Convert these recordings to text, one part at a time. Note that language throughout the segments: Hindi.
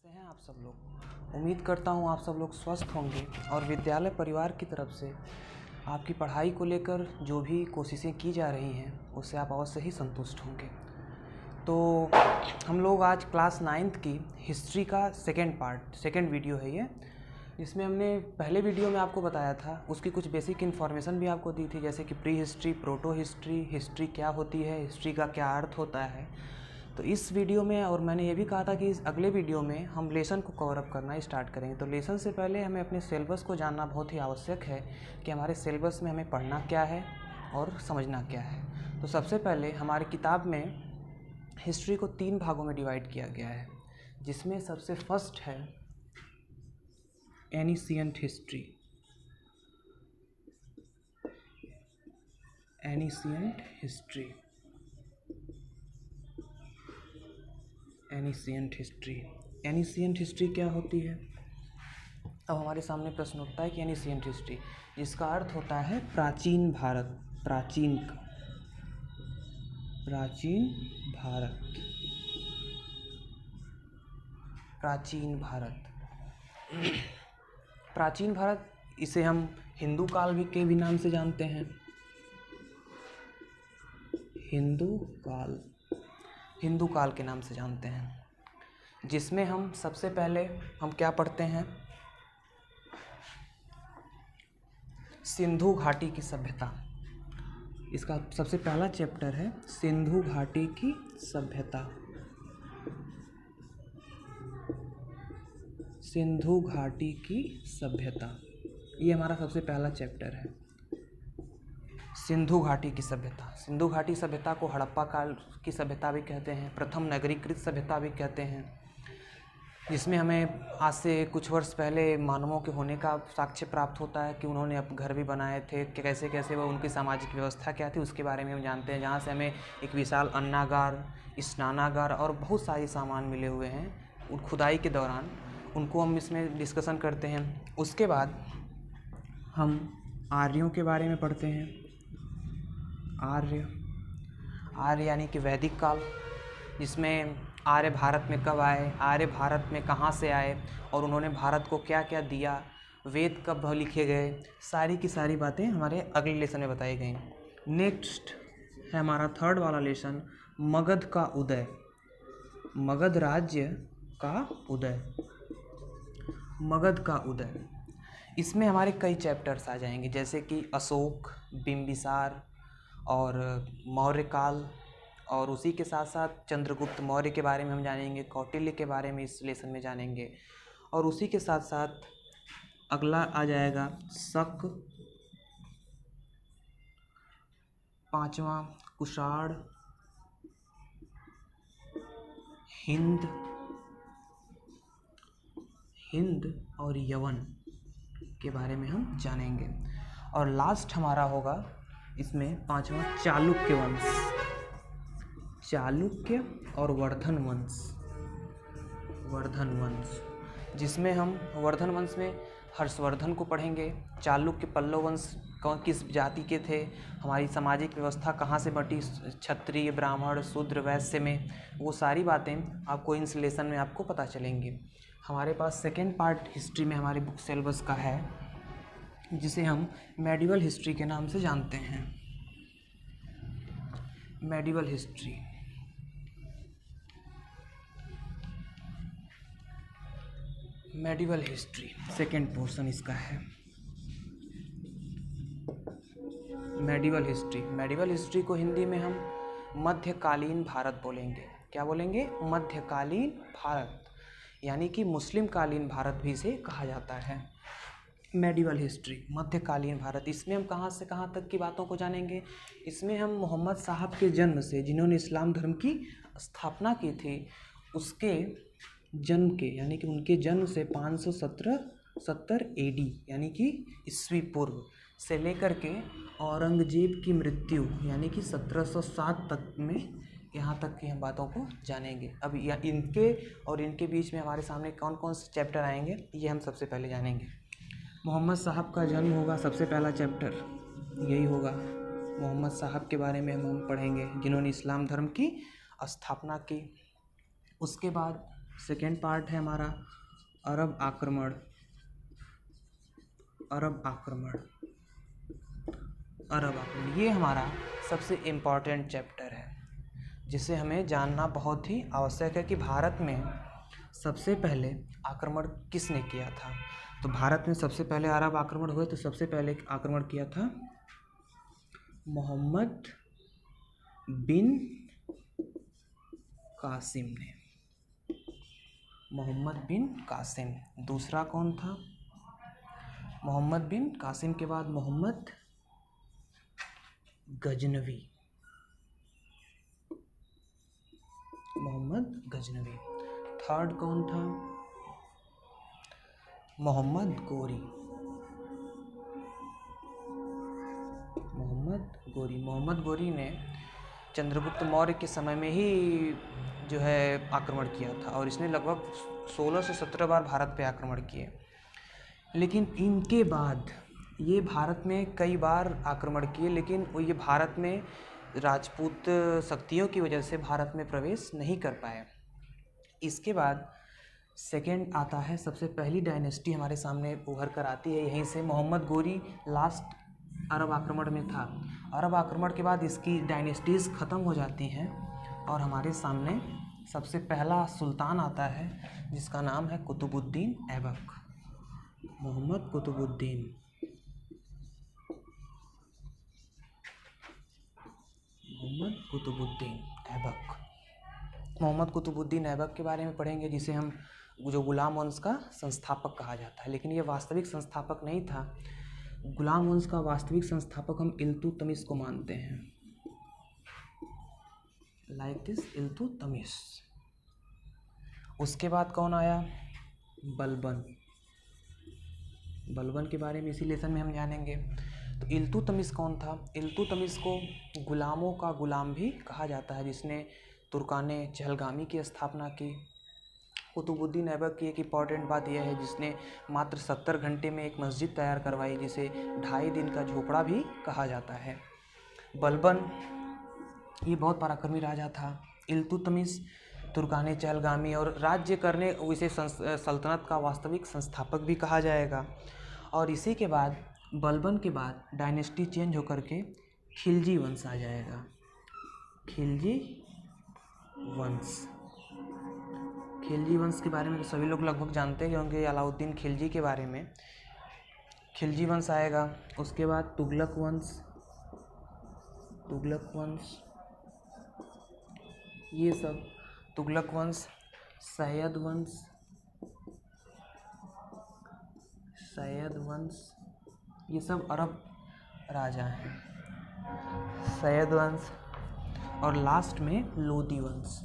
कैसे हैं आप सब लोग। उम्मीद करता हूँ आप सब लोग स्वस्थ होंगे और विद्यालय परिवार की तरफ से आपकी पढ़ाई को लेकर जो भी कोशिशें की जा रही हैं उससे आप अवश्य ही संतुष्ट होंगे। तो हम लोग आज क्लास 9th की हिस्ट्री का सेकेंड वीडियो है ये, जिसमें हमने पहले वीडियो में आपको बताया था, उसकी कुछ बेसिक इन्फॉर्मेशन भी आपको दी थी, जैसे कि pre history, proto history, history क्या होती है, हिस्ट्री का क्या अर्थ होता है। तो इस वीडियो में, और मैंने ये भी कहा था कि इस अगले वीडियो में हम लेसन को कवर अप करना स्टार्ट करेंगे। तो लेसन से पहले हमें अपने सिलेबस को जानना बहुत ही आवश्यक है कि हमारे सिलेबस में हमें पढ़ना क्या है और समझना क्या है। तो सबसे पहले हमारी किताब में हिस्ट्री को 3 भागों में डिवाइड किया गया है, जिसमें सबसे फर्स्ट है ancient history. Ancient history ancient history क्या होती है। अब हमारे सामने प्रश्न उठता है कि एनिशिएंट हिस्ट्री, जिसका अर्थ होता है प्राचीन भारत, प्राचीन भारत, प्राचीन भारत। प्राचीन भारत, इसे हम हिंदू काल भी के भी नाम से जानते हैं। हिंदू काल के नाम से जानते हैं, जिसमें हम सबसे पहले हम क्या पढ़ते हैं, सिंधु घाटी की सभ्यता। इसका सबसे पहला चैप्टर है सिंधु घाटी की सभ्यता। सिंधु घाटी की सभ्यता, ये हमारा सबसे पहला चैप्टर है, सिंधु घाटी की सभ्यता। सिंधु घाटी सभ्यता को हड़प्पा काल की सभ्यता भी कहते हैं, प्रथम नगरीकृत सभ्यता भी कहते हैं, जिसमें हमें आज से कुछ वर्ष पहले मानवों के होने का साक्ष्य प्राप्त होता है कि उन्होंने अब घर भी बनाए थे, कि कैसे कैसे वो उनकी सामाजिक व्यवस्था क्या थी उसके बारे में हम जानते हैं, जहाँ से हमें एक विशाल अन्नागार, स्नानागार और बहुत सारे सामान मिले हुए हैं उन खुदाई के दौरान, उनको हम इसमें डिस्कशन करते हैं। उसके बाद हम आर्यों के बारे में पढ़ते हैं। आर्य यानी कि वैदिक काल, जिसमें आर्य भारत में कब आए, आर्य भारत में कहाँ से आए और उन्होंने भारत को क्या क्या दिया, वेद कब लिखे गए, सारी की सारी बातें हमारे अगले लेसन में बताई गई। नेक्स्ट है हमारा थर्ड वाला लेसन, मगध का उदय, मगध राज्य का उदय, मगध का उदय। इसमें हमारे कई चैप्टर्स आ जाएंगे, जैसे कि अशोक, बिंबिसार और मौर्य काल, और उसी के साथ साथ चंद्रगुप्त मौर्य के बारे में हम जानेंगे, कौटिल्य के बारे में इस लेसन में जानेंगे, और उसी के साथ साथ अगला आ जाएगा शक, पांचवा कुषाण, हिंद और यवन के बारे में हम जानेंगे, और लास्ट हमारा होगा इसमें पांचवा चालुक्य वंश, चालुक्य और वर्धन वंश, जिसमें हम वर्धन वंश में हर्षवर्धन को पढ़ेंगे, चालुक्य पल्लव वंश किस जाति के थे, हमारी सामाजिक व्यवस्था कहाँ से बटी, क्षत्रिय, ब्राह्मण, शूद्र, वैश्य में, वो सारी बातें आपको इन लेसन में आपको पता चलेंगी। हमारे पास सेकेंड पार्ट हिस्ट्री में हमारे बुक सिलेबस का है, जिसे हम मेडिवल हिस्ट्री के नाम से जानते हैं। मेडिवल हिस्ट्री सेकेंड पोर्शन इसका है। मेडिवल हिस्ट्री को हिंदी में हम मध्यकालीन भारत बोलेंगे। क्या बोलेंगे? मध्यकालीन भारत, यानी कि मुस्लिम कालीन भारत भी इसे कहा जाता है। मेडिवल हिस्ट्री, मध्यकालीन भारत, इसमें हम कहाँ से कहाँ तक की बातों को जानेंगे। इसमें हम मोहम्मद साहब के जन्म से, जिन्होंने इस्लाम धर्म की स्थापना की थी, उसके जन्म के, यानी कि उनके जन्म से 570 AD यानी कि ईस्वी पूर्व से लेकर के औरंगजेब की मृत्यु यानी कि 1707 तक में, यहाँ तक की हम बातों को जानेंगे। अब इनके और इनके बीच में हमारे सामने कौन कौन से चैप्टर आएंगे, ये हम सबसे पहले जानेंगे। मोहम्मद साहब का जन्म होगा, सबसे पहला चैप्टर यही होगा, मोहम्मद साहब के बारे में हम पढ़ेंगे, जिन्होंने इस्लाम धर्म की स्थापना की। उसके बाद सेकेंड पार्ट है हमारा अरब आक्रमण। अरब आक्रमण ये हमारा सबसे इम्पॉर्टेंट चैप्टर है, जिसे हमें जानना बहुत ही आवश्यक है कि भारत में सबसे पहले आक्रमण किसने किया था। तो भारत में सबसे पहले अरब आक्रमण हुए तो सबसे पहले आक्रमण किया था मोहम्मद बिन कासिम ने। मोहम्मद बिन कासिम। दूसरा कौन था? मोहम्मद बिन कासिम के बाद मोहम्मद गजनवी। मोहम्मद गजनवी। थर्ड कौन था? मोहम्मद गोरी। मोहम्मद गोरी ने चंद्रगुप्त मौर्य के समय में ही जो है आक्रमण किया था और इसने लगभग 16 से 17 बार भारत पे आक्रमण किए। लेकिन इनके बाद ये भारत में कई बार आक्रमण किए, लेकिन वो ये भारत में राजपूत शक्तियों की वजह से भारत में प्रवेश नहीं कर पाए। इसके बाद सेकेंड आता है, सबसे पहली डायनेस्टी हमारे सामने उभर कर आती है यहीं से। मोहम्मद गोरी लास्ट अरब आक्रमण में था। अरब आक्रमण के बाद इसकी डायनेस्टीज़ ख़त्म हो जाती हैं और हमारे सामने सबसे पहला सुल्तान आता है जिसका नाम है कुतुबुद्दीन ऐबक। मोहम्मद कुतुबुद्दीन। मोहम्मद कुतुबुद्दीन ऐबक के बारे में पढ़ेंगे, जिसे हम जो गुलाम वंश का संस्थापक कहा जाता है, लेकिन ये वास्तविक संस्थापक नहीं था। गुलाम वंश का वास्तविक संस्थापक हम इल्तुतमिश को मानते हैं। Like this Iltutmish. उसके बाद कौन आया? बलबन। बलबन के बारे में इसी लेसन में हम जानेंगे। तो इल्तुतमिश कौन था? इल्तुतमिश को गुलामों का गुलाम भी कहा जाता है, जिसने तुर्काने चहलगामी की स्थापना की। कुतुबुद्दीन ऐबक की एक इम्पॉर्टेंट बात यह है जिसने मात्र 70 घंटे में एक मस्जिद तैयार करवाई, जिसे 2.5 दिन का झोपड़ा भी कहा जाता है। बलबन ये बहुत पराक्रमी राजा था। इल्तुतमिश तुर्काने चहलगामी और राज्य करने इसे सल्तनत का वास्तविक संस्थापक भी कहा जाएगा। और इसी के बाद बलबन के बाद डायनेस्टी चेंज होकर के खिलजी वंश आ जाएगा। खिलजी वंश के बारे में तो सभी लोग लगभग जानते हैं, क्योंकि अलाउद्दीन खिलजी के बारे में। खिलजी वंश आएगा। उसके बाद तुगलक वंश ये सब। तुगलक वंश, सैयद वंश ये सब अरब राजा हैं। सैयद वंश और लास्ट में लोदी वंश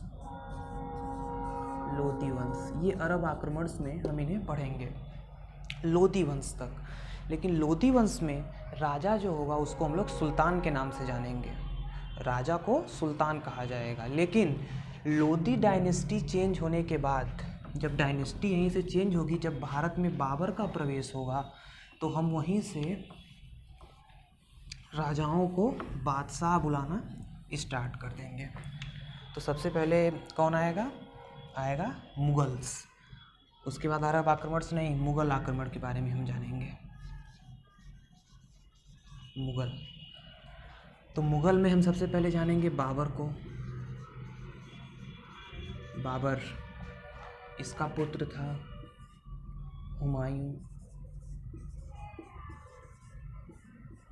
ये अरब आक्रमण में हम इन्हें पढ़ेंगे, लोदी वंश तक। लेकिन लोदी वंश में राजा जो होगा उसको हम लोग सुल्तान के नाम से जानेंगे। राजा को सुल्तान कहा जाएगा। लेकिन लोदी डायनेस्टी चेंज होने के बाद, जब डायनेस्टी यहीं से चेंज होगी, जब भारत में बाबर का प्रवेश होगा, तो हम वहीं से राजाओं को बादशाह बुलाना स्टार्ट कर देंगे। तो सबसे पहले कौन आएगा? मुगल्स। उसके बाद अरब आक्रमण से नहीं, मुगल आक्रमण के बारे में हम जानेंगे। तो मुगल में हम सबसे पहले जानेंगे बाबर को। बाबर, इसका पुत्र था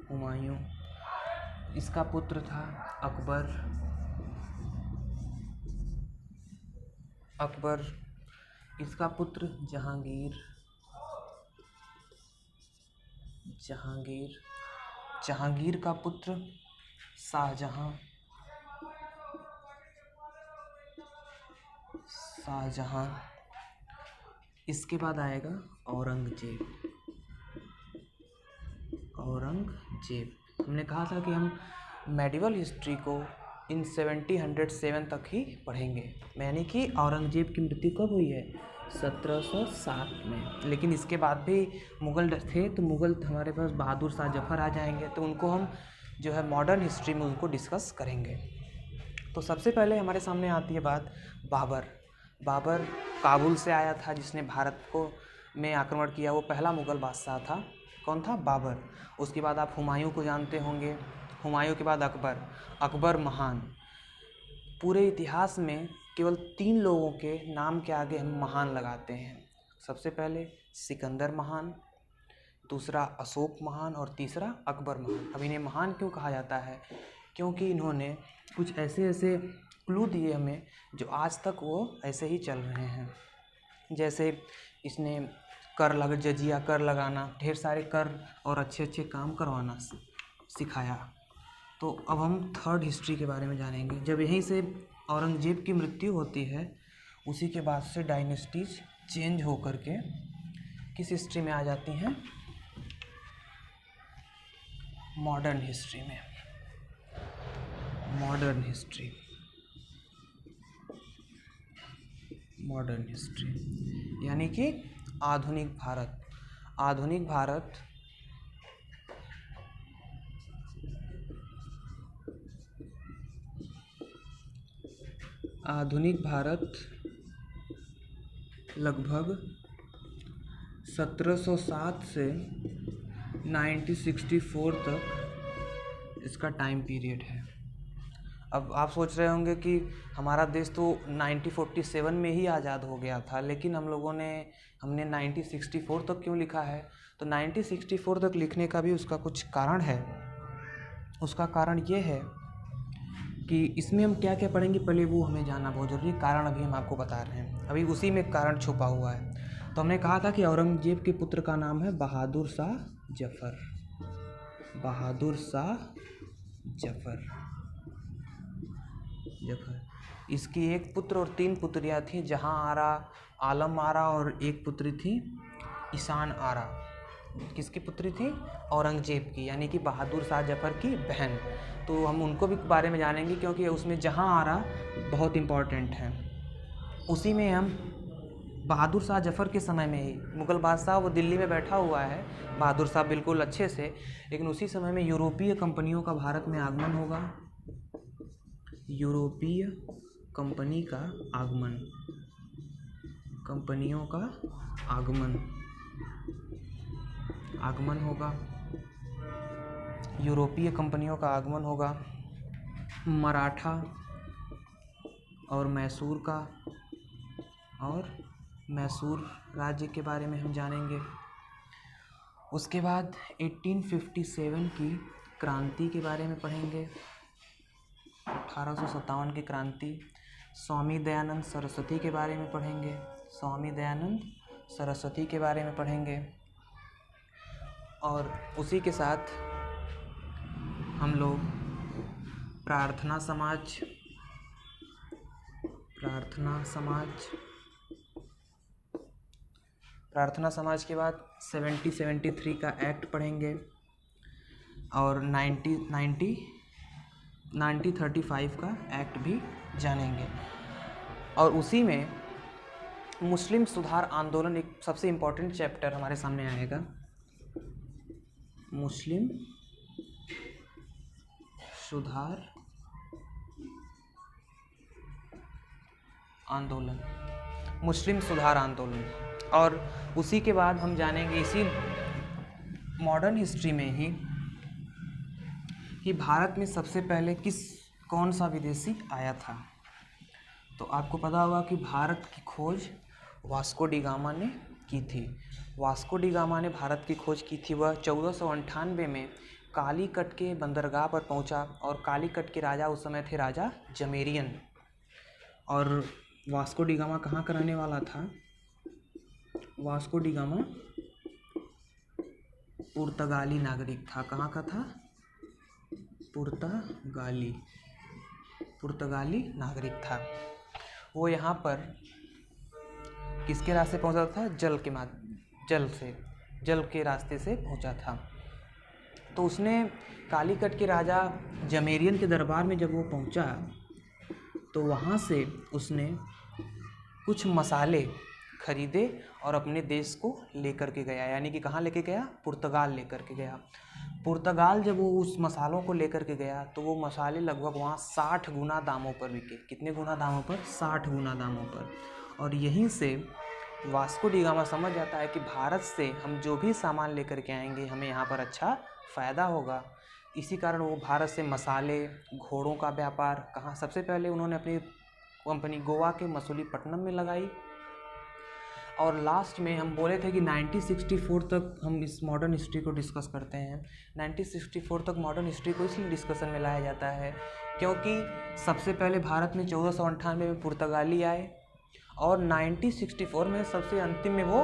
हुमायूं। इसका पुत्र था अकबर। इसका पुत्र जहांगीर। जहांगीर का पुत्र शाहजहां। इसके बाद आएगा औरंगजेब। हमने कहा था कि हम मेडिवल हिस्ट्री को इन 1707 तक ही पढ़ेंगे, यानी कि औरंगजेब की मृत्यु कब हुई है? 1707 में। लेकिन इसके बाद भी मुग़ल थे, तो मुग़ल हमारे पास बहादुर शाह जफ़र आ जाएंगे, तो उनको हम जो है मॉडर्न हिस्ट्री में उनको डिस्कस करेंगे। तो सबसे पहले हमारे सामने आती है बात बाबर। बाबर काबुल से आया था, जिसने भारत को में आक्रमण किया, वो पहला मुग़ल बादशाह था। कौन था? बाबर। उसके बाद आप हुमायूं को जानते होंगे। हुमायूं के बाद अकबर। अकबर महान। पूरे इतिहास में केवल 3 लोगों के नाम के आगे हम महान लगाते हैं। सबसे पहले सिकंदर महान, दूसरा अशोक महान और तीसरा अकबर महान। अब इन्हें महान क्यों कहा जाता है? क्योंकि इन्होंने कुछ ऐसे ऐसे क्लू दिए हमें जो आज तक वो ऐसे ही चल रहे हैं। जैसे इसने जजिया कर लगाना, ढेर सारे कर और अच्छे अच्छे काम करवाना सिखाया। तो अब हम थर्ड हिस्ट्री के बारे में जानेंगे। जब यहीं से औरंगजेब की मृत्यु होती है, उसी के बाद से डायनेस्टीज चेंज हो कर के किस हिस्ट्री में आ जाती हैं? मॉडर्न हिस्ट्री में। मॉडर्न हिस्ट्री, मॉडर्न हिस्ट्री यानी कि आधुनिक भारत। आधुनिक भारत आधुनिक भारत लगभग 1707 से 1964 तक इसका टाइम पीरियड है। अब आप सोच रहे होंगे कि हमारा देश तो 1947 में ही आज़ाद हो गया था, लेकिन हमने 1964 तक क्यों लिखा है? तो 1964 तक लिखने का भी उसका कुछ कारण है। उसका कारण ये है कि इसमें हम क्या क्या पढ़ेंगे, पहले वो हमें जानना बहुत ज़रूरी है। कारण अभी हम आपको बता रहे हैं, अभी उसी में कारण छुपा हुआ है। तो हमने कहा था कि औरंगजेब के पुत्र का नाम है बहादुर शाह जफ़र। बहादुर शाह जफ़र। इसकी एक पुत्र और 3 पुत्रियाँ थीं, जहां आरा, आलम आरा और एक पुत्री थी ईशान आरा। किसकी पुत्री थी? औरंगजेब की, यानी कि बहादुर शाह जफ़र की बहन। तो हम उनको भी बारे में जानेंगे, क्योंकि उसमें जहां आरा बहुत इम्पॉर्टेंट है। उसी में हम बहादुर शाह जफ़र के समय में ही मुग़ल बादशाह वो दिल्ली में बैठा हुआ है, बहादुर शाह बिल्कुल अच्छे से, लेकिन उसी समय में यूरोपीय कंपनियों का भारत में आगमन होगा। यूरोपीय कंपनी का आगमन, कंपनियों का आगमन होगा। यूरोपीय कंपनियों का आगमन होगा। मराठा और मैसूर राज्य के बारे में हम जानेंगे। उसके बाद 1857 की क्रांति के बारे में पढ़ेंगे। 1857 की क्रांति। स्वामी दयानंद सरस्वती के बारे में पढ़ेंगे। स्वामी दयानंद सरस्वती के बारे में पढ़ेंगे। और उसी के साथ हम लोग प्रार्थना समाज के बाद 1773 का एक्ट पढ़ेंगे और 1935 का एक्ट भी जानेंगे। और उसी में मुस्लिम सुधार आंदोलन एक सबसे इम्पोर्टेंट चैप्टर हमारे सामने आएगा। मुस्लिम सुधार आंदोलन। और उसी के बाद हम जानेंगे इसी मॉडर्न हिस्ट्री में ही कि भारत में सबसे पहले कौन सा विदेशी आया था। तो आपको पता होगा कि भारत की खोज वास्को डी गामा ने की थी। वास्को डी गामा ने भारत की खोज की थी। वह 1498 में कालीकट के बंदरगाह पर पहुंचा और कालीकट के राजा उस समय थे राजा जमेरियन। और वास्को डी गामा कहाँ का रहने वाला था? वास्को डी गामा पुर्तगाली नागरिक था। कहाँ का था? पुर्तगाली नागरिक था। वो यहाँ पर किसके रास्ते पहुँचा था? जल के रास्ते से पहुँचा था। तो उसने कालीकट के राजा जमेरियन के दरबार में जब वो पहुँचा तो वहाँ से उसने कुछ मसाले खरीदे और अपने देश को लेकर के गया। यानी कि कहाँ लेके गया? पुर्तगाल लेकर के गया। पुर्तगाल जब वो उस मसालों को लेकर के गया तो वो मसाले लगभग वहाँ 60 गुना दामों पर बिके। कितने गुना दामों पर? 60 गुना दामों पर। और यहीं से वास्को डी गामा समझ जाता है कि भारत से हम जो भी सामान लेकर के आएंगे हमें यहाँ पर अच्छा फ़ायदा होगा। इसी कारण वो भारत से मसाले, घोड़ों का व्यापार कहाँ सबसे पहले उन्होंने अपनी कंपनी गोवा के मसूलीपट्टनम में लगाई। और लास्ट में हम बोले थे कि 1964 तक हम इस मॉडर्न हिस्ट्री को डिस्कस करते हैं। 1964 तक मॉडर्न हिस्ट्री को इसलिए डिस्कशन में लाया जाता है क्योंकि सबसे पहले भारत में 1498 में पुर्तगाली आए और 1964 में सबसे अंतिम में वो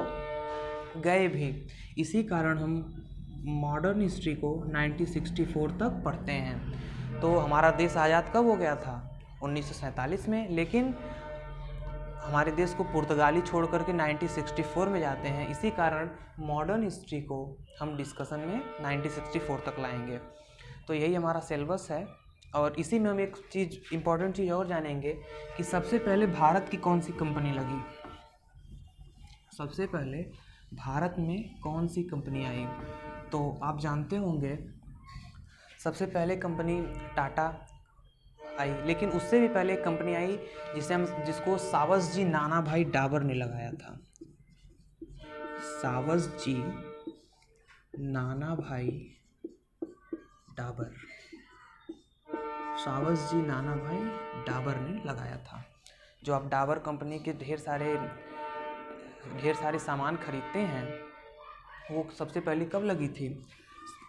गए भी। इसी कारण हम मॉडर्न हिस्ट्री को 1964 तक पढ़ते हैं। तो हमारा देश आज़ाद कब हो गया था? 1947 में। लेकिन हमारे देश को पुर्तगाली छोड़ करके 1964 में जाते हैं। इसी कारण मॉडर्न हिस्ट्री को हम डिस्कशन में 1964 तक लाएंगे। तो यही हमारा सिलेबस है। और इसी में हम एक चीज़ इम्पॉर्टेंट चीज़ और जानेंगे कि सबसे पहले भारत की कौन सी कंपनी लगी। सबसे पहले भारत में कौन सी कंपनी आई? तो आप जानते होंगे सबसे पहले कंपनी टाटा आई, लेकिन उससे भी पहले एक कंपनी आई जिसको सावज नाना भाई डाबर ने लगाया था। सावज नाना भाई डाबर, सावज नाना भाई डाबर ने लगाया था। जो आप डाबर कंपनी के ढेर सारे सामान खरीदते हैं वो सबसे पहले कब लगी थी,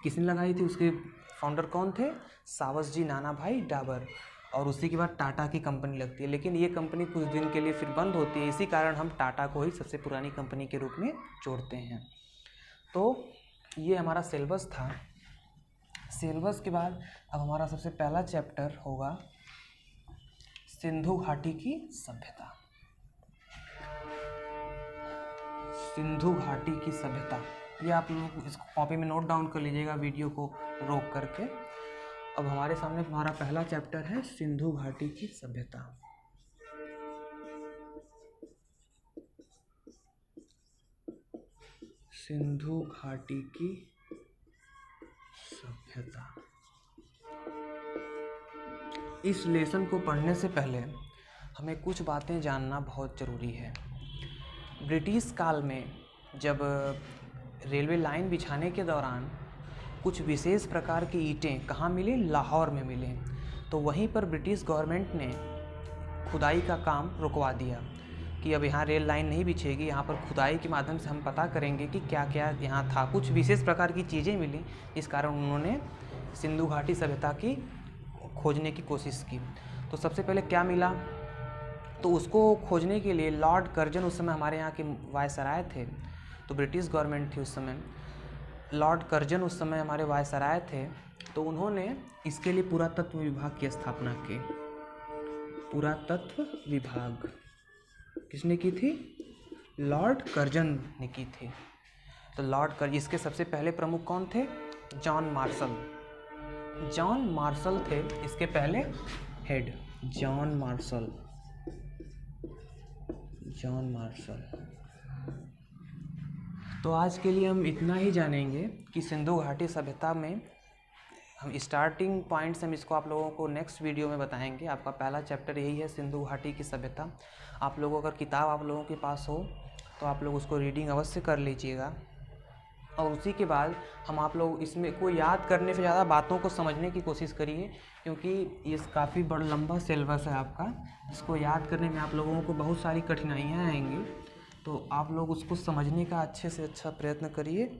किसने लगाई थी? उसके फाउंडर कौन थे? सावज नाना भाई डाबर। और उसी के बाद टाटा की कंपनी लगती है, लेकिन ये कंपनी कुछ दिन के लिए फिर बंद होती है। इसी कारण हम टाटा को ही सबसे पुरानी कंपनी के रूप में जोड़ते हैं। तो ये हमारा सिलेबस था। सिलेबस के बाद अब हमारा सबसे पहला चैप्टर होगा सिंधु घाटी की सभ्यता। सिंधु घाटी की सभ्यता, ये आप लोग इसको कॉपी में नोट डाउन कर लीजिएगा वीडियो को रोक करके। अब हमारे सामने हमारा पहला चैप्टर है सिंधु घाटी की सभ्यता। सिंधु घाटी की सभ्यता। इस लेसन को पढ़ने से पहले हमें कुछ बातें जानना बहुत ज़रूरी है। ब्रिटिश काल में जब रेलवे लाइन बिछाने के दौरान कुछ विशेष प्रकार की ईंटें कहाँ मिले? लाहौर में मिले। तो वहीं पर ब्रिटिश गवर्नमेंट ने खुदाई का काम रुकवा दिया कि अब यहाँ रेल लाइन नहीं बिछेगी, यहाँ पर खुदाई के माध्यम से हम पता करेंगे कि क्या क्या यहाँ था। कुछ विशेष प्रकार की चीज़ें मिली, इस कारण उन्होंने सिंधु घाटी सभ्यता की खोजने की कोशिश की। तो सबसे पहले क्या मिला? तो उसको खोजने के लिए लॉर्ड कर्जन उस समय हमारे यहाँ के वायसराय थे। तो ब्रिटिश गवर्नमेंट थी उस समय, लॉर्ड कर्जन उस समय हमारे वायसराय थे। तो उन्होंने इसके लिए पुरातत्व विभाग की स्थापना की। पुरातत्व विभाग किसने की थी? लॉर्ड कर्जन ने की थी। तो लॉर्ड कर्जन, इसके सबसे पहले प्रमुख कौन थे? John Marshall. जॉन मार्शल थे इसके पहले हेड। John Marshall. तो आज के लिए हम इतना ही जानेंगे कि सिंधु घाटी सभ्यता में हम स्टार्टिंग पॉइंट्स हम इसको आप लोगों को नेक्स्ट वीडियो में बताएंगे। आपका पहला चैप्टर यही है, सिंधु घाटी की सभ्यता। आप लोगों अगर किताब आप लोगों के पास हो तो आप लोग उसको रीडिंग अवश्य कर लीजिएगा। और उसी के बाद हम आप लोग इसमें को याद करने से ज़्यादा बातों को समझने की कोशिश करिए, क्योंकि ये काफ़ी बड़ा लंबा सिलेबस है आपका। इसको याद करने में आप लोगों को बहुत सारी कठिनाइयाँ आएंगी। तो आप लोग उसको समझने का अच्छे से अच्छा प्रयत्न करिए।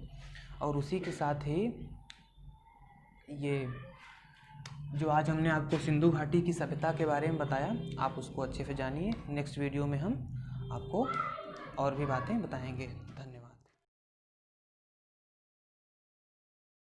और उसी के साथ ही ये जो आज हमने आपको सिंधु घाटी की सभ्यता के बारे में बताया, आप उसको अच्छे से जानिए। नेक्स्ट वीडियो में हम आपको और भी बातें बताएंगे। धन्यवाद।